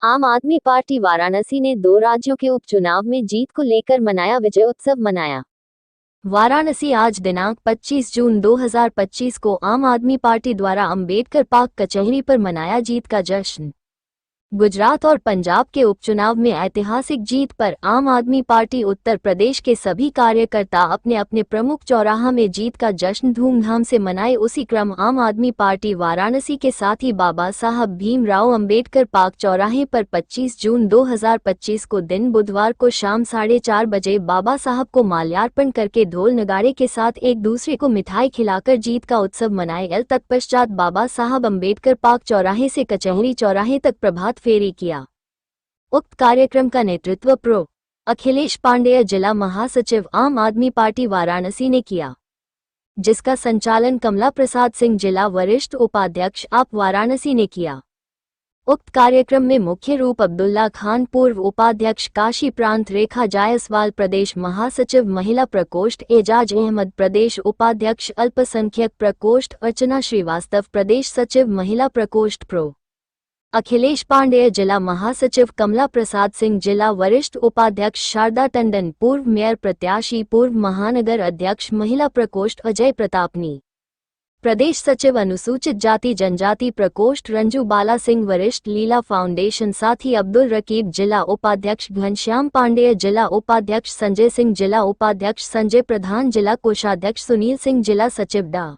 आम आदमी पार्टी वाराणसी ने 2 राज्यों के उपचुनाव में जीत को लेकर मनाया विजय उत्सव मनाया। वाराणसी आज दिनांक 25 जून 2025 को आम आदमी पार्टी द्वारा अंबेडकर पार्क कचहरी पर मनाया जीत का जश्न। गुजरात और पंजाब के उपचुनाव में ऐतिहासिक जीत पर आम आदमी पार्टी उत्तर प्रदेश के सभी कार्यकर्ता अपने अपने प्रमुख चौराहा में जीत का जश्न धूमधाम से मनाए। उसी क्रम आम आदमी पार्टी वाराणसी के साथ ही बाबा साहब भीमराव अंबेडकर पार्क चौराहे पर 25 जून 2025 को दिन बुधवार को शाम 4:30 बजे बाबा साहब को माल्यार्पण करके ढोल नगाड़े के साथ एक दूसरे को मिठाई खिलाकर जीत का उत्सव मनाए। तत्पश्चात बाबा साहब अंबेडकर पार्क चौराहे से कचहरी चौराहे तक प्रभात फेरी किया। उक्त कार्यक्रम का नेतृत्व प्रो अखिलेश पांडेय जिला महासचिव आम आदमी पार्टी वाराणसी ने किया, जिसका संचालन कमला प्रसाद सिंह जिला वरिष्ठ उपाध्यक्ष आप वाराणसी ने किया। उक्त कार्यक्रम में मुख्य रूप अब्दुल्ला खान पूर्व उपाध्यक्ष काशी प्रांत, रेखा जायसवाल प्रदेश महासचिव महिला प्रकोष्ठ, एजाज अहमद प्रदेश उपाध्यक्ष अल्पसंख्यक प्रकोष्ठ, अर्चना श्रीवास्तव प्रदेश सचिव महिला प्रकोष्ठ, प्रो अखिलेश पांडेय जिला महासचिव, कमला प्रसाद सिंह जिला वरिष्ठ उपाध्यक्ष, शारदा टंडन पूर्व मेयर प्रत्याशी, पूर्व महानगर अध्यक्ष महिला प्रकोष्ठ, अजय प्रतापनी प्रदेश सचिव अनुसूचित जाति जनजाति प्रकोष्ठ, रंजू बाला सिंह वरिष्ठ लीला फाउंडेशन, साथी अब्दुल रकीब जिला उपाध्यक्ष, घनश्याम पांडेय जिला उपाध्यक्ष, संजय सिंह जिला उपाध्यक्ष, संजय प्रधान जिला कोषाध्यक्ष, सुनील सिंह जिला सचिव, डा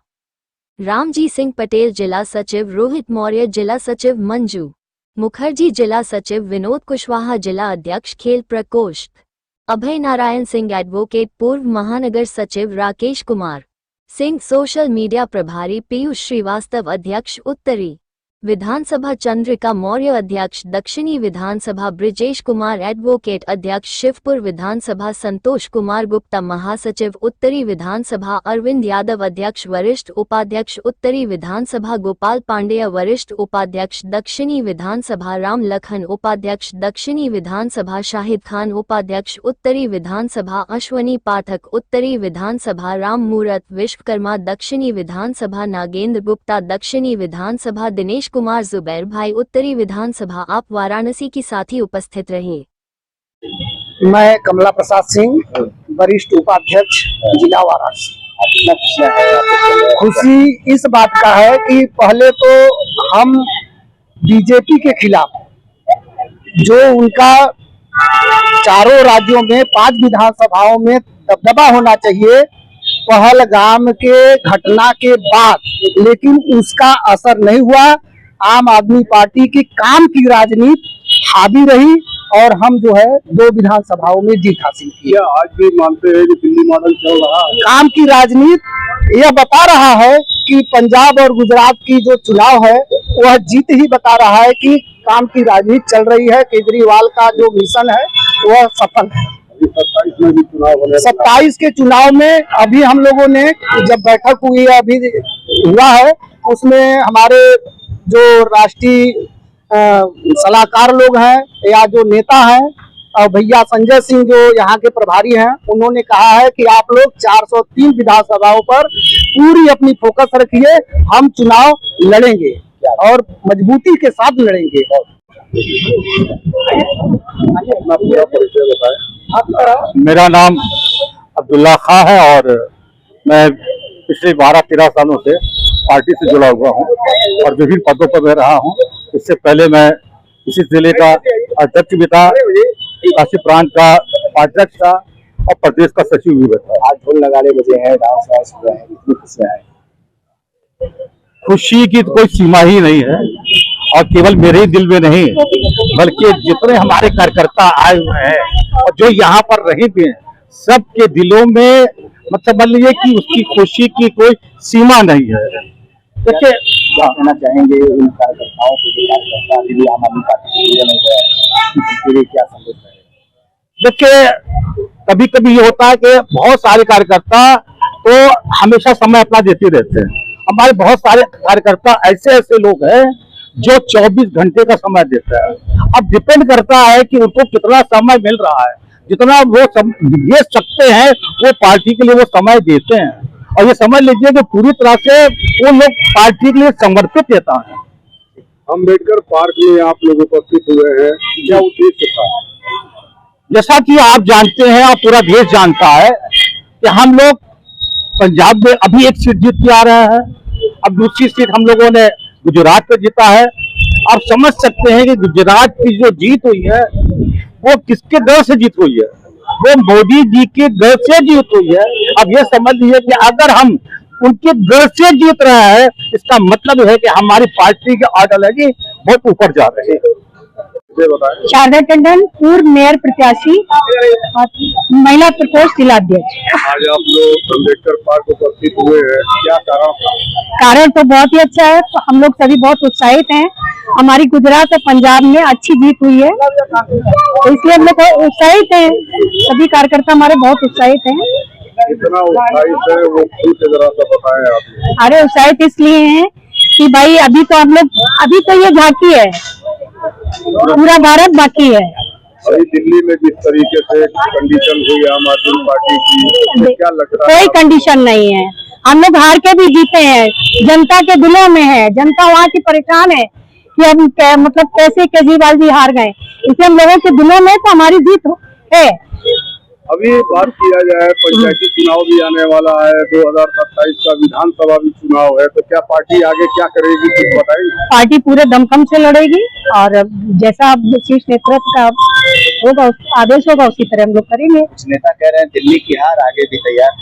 रामजी सिंह पटेल जिला सचिव, रोहित मौर्य जिला सचिव, मंजू मुखर्जी जिला सचिव, विनोद कुशवाहा जिला अध्यक्ष खेल प्रकोष्ठ, अभय नारायण सिंह एडवोकेट पूर्व महानगर सचिव, राकेश कुमार सिंह सोशल मीडिया प्रभारी, पीयूष श्रीवास्तव अध्यक्ष उत्तरी विधानसभा, चंद्रिका मौर्य अध्यक्ष दक्षिणी विधानसभा, ब्रिजेश कुमार एडवोकेट अध्यक्ष शिवपुर विधानसभा, संतोष कुमार गुप्ता महासचिव उत्तरी विधानसभा, अरविंद यादव अध्यक्ष वरिष्ठ उपाध्यक्ष उत्तरी विधानसभा, गोपाल पांडेय वरिष्ठ उपाध्यक्ष दक्षिणी विधानसभा, राम लखन उपाध्यक्ष दक्षिणी विधानसभा, शाहिद खान उपाध्यक्ष उत्तरी विधानसभा, अश्वनी पाठक उत्तरी विधानसभा, राम मूरत विश्वकर्मा दक्षिणी विधानसभा, नागेंद्र गुप्ता दक्षिणी विधानसभा, दिनेश कुमार जुबैर भाई उत्तरी विधानसभा। आप वाराणसी की साथी उपस्थित रहे। मैं कमला प्रसाद सिंह वरिष्ठ उपाध्यक्ष जिला वाराणसी। खुशी इस बात का है कि पहले तो हम बीजेपी के खिलाफ जो उनका चारों राज्यों में 5 विधानसभाओं में दबदबा होना चाहिए पहलगाम के घटना के बाद, लेकिन उसका असर नहीं हुआ। आम आदमी पार्टी की काम की राजनीति हावी रही और हम जो है 2 विधानसभाओं में जीत हासिल की। आज भी मानते हैं कि दिल्ली मॉडल चल रहा है। काम की राजनीति यह बता रहा है कि पंजाब और गुजरात की जो चुनाव है वह जीत ही बता रहा है कि काम की राजनीति चल रही है। केजरीवाल का जो मिशन है वह सफल है। 27 में भी चुनाव होने 27 के चुनाव में अभी हम लोगों ने जब बैठक हुई है, अभी हुआ है, उसमें हमारे जो राष्ट्रीय सलाहकार लोग हैं या जो नेता हैं और भैया संजय सिंह जो यहाँ के प्रभारी हैं, उन्होंने कहा है कि आप लोग 403 विधानसभाओं पर पूरी अपनी फोकस रखिए, हम चुनाव लड़ेंगे और मजबूती के साथ लड़ेंगे। मेरा नाम अब्दुल्ला खां है और मैं पिछले 12-13 सालों से पार्टी से जुड़ा हुआ हूं और विभिन्न पदों पर मैं रहा हूं। इससे पहले मैं इसी जिले का अध्यक्ष भी था, काशी प्रांत का उपाध्यक्ष था और प्रदेश का सचिव भी था। आज ढोल नगाड़े बजे हैं, डांस वांस हुआ है, कितनी खुशियां हैं। खुशी की तो कोई सीमा ही नहीं है और केवल मेरे ही दिल में नहीं बल्कि जितने हमारे कार्यकर्ता आए हुए हैं और जो यहाँ पर रहे भी हैं, सबके दिलों में मतलब मान लीजिए कि उसकी खुशी की कोई सीमा नहीं है। देखिए, क्या कहना चाहेंगे उन कार्यकर्ताओं को जो कार्यकर्ता अभी भी आम आदमी पार्टी से क्या संदेश है? देखिए, कभी कभी ये होता है कि बहुत सारे कार्यकर्ता तो हमेशा समय अपना देते रहते हैं। हमारे बहुत सारे कार्यकर्ता ऐसे लोग हैं जो 24 घंटे का समय देता है। अब डिपेंड करता है कि उनको कितना समय मिल रहा है। जितना वो दे सकते हैं वो पार्टी के लिए वो समय देते हैं और ये समझ लीजिए कि पूरी तरह से वो लोग पार्टी के लिए समर्पित रहता है। अम्बेडकर पार्क में आप लोग उपस्थित हुए हैं, क्या उद्देश्य था? जैसा कि आप जानते हैं और पूरा देश जानता है कि हम लोग पंजाब में अभी एक सीट जीत के आ रहे हैं, अब दूसरी सीट हम लोगों ने गुजरात में जीता है। आप समझ सकते हैं कि गुजरात की जो जीत हुई है वो किसके दर से जीत हुई है, वो मोदी जी के दर से जीत हुई है। अब ये समझ लीजिए कि अगर हम उनके दर से जीत रहे हैं, इसका मतलब है कि हमारी पार्टी की आइडियोलॉजी बहुत ऊपर जा रही है। शारदा टंडन, पूर्व मेयर प्रत्याशी और महिला प्रकोष्ठ जिलाध्यक्ष। आज आप लोग अम्बेडकर पार्क उपस्थित हुए हैं, क्या कारण था? कारण तो बहुत ही अच्छा है, तो हम लोग सभी बहुत उत्साहित हैं। हमारी गुजरात और पंजाब में अच्छी जीत हुई है, तो इसलिए हम लोग उत्साहित हैं। सभी कार्यकर्ता हमारे बहुत उत्साहित हैं। कितना उत्साहित है वो खुल के जरा सा बताएं आप। अरे उत्साहित इसलिए हैं कि भाई अभी तो ये झांकी है, पूरा भारत बाकी है। अभी दिल्ली में जिस तरीके से कंडीशन हुई आम आदमी पार्टी की, क्या लग रहा है? कोई कंडीशन नहीं है, हम लोग हार के भी जीते हैं, जनता के दिलों में है। जनता वहाँ की परेशान है कि हम मतलब कैसे केजरीवाल जी हार गए, इसलिए हम लोगों के दिलों में तो हमारी जीत है। अभी बात किया जाए, पंचायती चुनाव भी आने वाला है, 2027 का विधानसभा भी चुनाव है, तो क्या पार्टी आगे क्या करेगी, कुछ बताइए। पार्टी पूरे दमखम से लड़ेगी और जैसा शीर्ष नेतृत्व का होगा, आदेश होगा, उसी तरह हम लोग करेंगे। कुछ नेता कह रहे हैं दिल्ली की हार, आगे भी तैयार।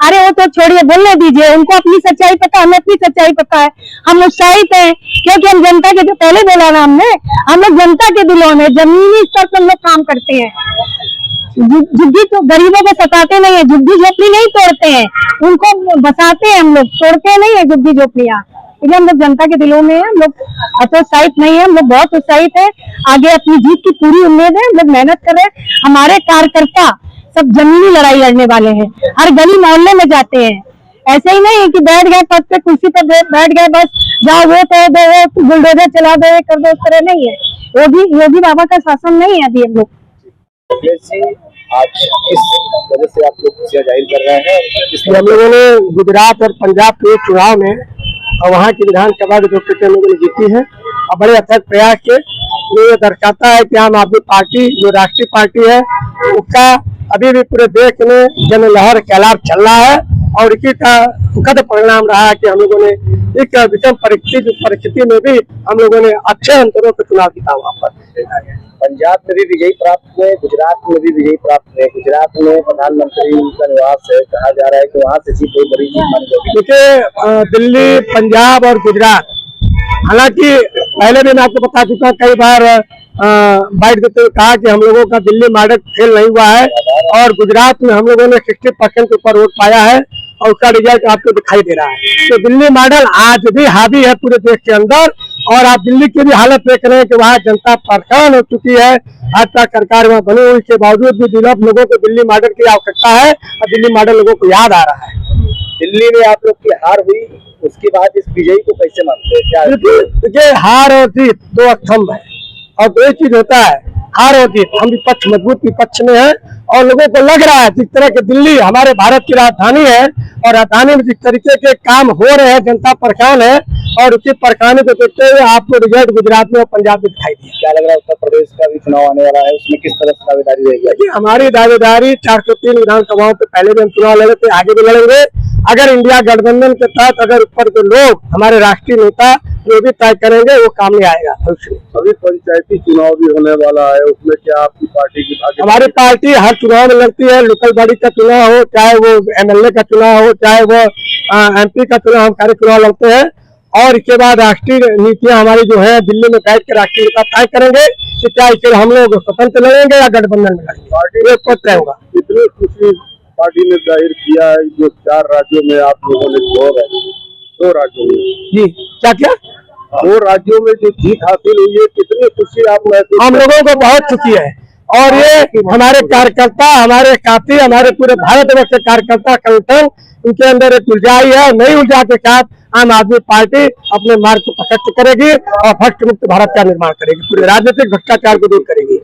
अरे वो तो छोड़िए, बोलने दीजिए, उनको अपनी सच्चाई पता है, हमें अपनी सच्चाई पता है। हम उत्साहित हैं क्योंकि हम जनता के, जो पहले बोला ना हमने, हम लोग जनता के दिलों में जमीनी स्तर पर हम लोग काम करते हैं। झुग्गी तो गरीबों को सताते नहीं है, झुग्गी झोपड़ी नहीं तोड़ते हैं, उनको बसाते हैं हम लोग, तोड़ते नहीं है झुग्गी झोपड़ियाँ। इसलिए हम लोग जनता के दिलों में हैं, हम लोग हतोत्साहित नहीं है, हम लोग बहुत उत्साहित है। आगे अपनी जीत की पूरी उम्मीद है, हम लोग मेहनत कर रहे हैं। हमारे कार्यकर्ता सब जमीनी लड़ाई लड़ने वाले हैं, हर गली मोहल्ले में जाते हैं। ऐसे ही नहीं है कि बैठ गए पद पे, कुर्सी पर बैठ गए, बस जाओ वो कह दो, वो बुलडोजर चला दो, कर दो, उस तरह नहीं है। योगी बाबा का शासन नहीं है अभी हम लोग। आज किस वजह से आप लोग खुशियां जाहिर कर रहे हैं? इसलिए हम लोगों ने गुजरात और पंजाब के चुनाव में और वहाँ की विधानसभा की जो सीटें हम लोगों ने जीती है और बड़े अथक प्रयास के, ये दर्शाता है कि आम आदमी पार्टी जो राष्ट्रीय पार्टी है उसका अभी भी पूरे देश में जनलहर सैलाब चल रहा है। और इसी का सुखद परिणाम रहा है कि हम लोगों ने एक विषम परिस्थिति में भी हम लोगों ने अच्छे अंतरों से चुनाव जीता। वहाँ पर पंजाब में भी विजयी प्राप्त हुए, गुजरात में भी विजयी प्राप्त हुए। गुजरात में प्रधानमंत्री का निवास है, कहा जा रहा है कि वहाँ से जीत कोई बड़ी जीत मानी जाएगी। क्योंकि दिल्ली, पंजाब और गुजरात, हालांकि पहले भी मैं आपको बता चुका कई बार बाइट देते हुए कहा कि हम लोगों का दिल्ली मॉडल फेल नहीं हुआ है और गुजरात में हम लोगों ने 60% के ऊपर वोट पाया है और उसका रिजल्ट आपको दिखाई दे रहा है। तो दिल्ली मॉडल आज भी हावी है पूरे देश के अंदर और आप दिल्ली की भी हालत देख रहे हैं कि वहाँ जनता परेशान हो चुकी है। आज तक सरकार वहाँ बनी हुई, इसके बावजूद भी लोगों को दिल्ली मॉडल की आवश्यकता है और दिल्ली मॉडल लोगों को याद आ रहा है। दिल्ली में आप लोग की हार हुई, उसके बाद इस विजयी को कैसे मानते हैं? क्या देखिए, हार और जीत दो स्तंभ है और दो ही चीज होता है, हार और जीत। हम विपक्ष मजबूत विपक्ष में है और लोगों को लग रहा है जिस तरह की दिल्ली हमारे भारत की राजधानी है और राजधानी में जिस तरीके के काम हो रहे हैं, जनता परेशान है और उसी परेशानी को देखते हुए आपको रिजल्ट गुजरात में और पंजाब में दिखाई दिया। क्या लग रहा है उत्तर प्रदेश का भी चुनाव आने वाला है, उसमें किस तरह से दावेदारी रहेगी? देखिए, हमारी दावेदारी 403 विधानसभाओं पे पहले भी हम चुनाव लड़े थे, आगे भी लड़ेंगे। अगर इंडिया गठबंधन के तहत अगर ऊपर के लोग, हमारे राष्ट्रीय नेता जो भी तय करेंगे वो काम में आएगा। अभी पंचायती चुनाव भी होने वाला है, उसमें क्या आपकी पार्टी की भागीदारी? हमारी पार्टी हर चुनाव में लड़ती है, लोकल बॉडी का चुनाव हो, चाहे वो एमएलए का चुनाव हो, चाहे वो एमपी का चुनाव, हम सारे चुनाव लड़ते हैं। और इसके बाद राष्ट्रीय नीतियां हमारी जो है दिल्ली में बैठ के राष्ट्रीय नेता तय करेंगे कि क्या इसके हम लोग स्वतंत्र लड़ेंगे या गठबंधन में लड़ेंगे, पार्टी एक पद तय होगा। इतनी खुशी पार्टी ने जाहिर किया है जो 4 राज्यों में आप लोगों ने जोर है, 2 राज्यों में जी क्या क्या 2 राज्यों में जो जीत हासिल हुई है, कितनी खुशी आप महसूस? हम लोगों को बहुत खुशी है और ये हमारे कार्यकर्ता, हमारे साथी, हमारे पूरे भारतवर्ष के कार्यकर्ता संगठन, इनके अंदर एक ऊर्जा आई है। नई ऊर्जा के साथ आम आदमी पार्टी अपने मार्ग को प्रशस्त करेगी और भ्रष्ट मुक्त भारत का निर्माण करेगी, पूरे राजनीतिक भ्रष्टाचार को दूर करेगी।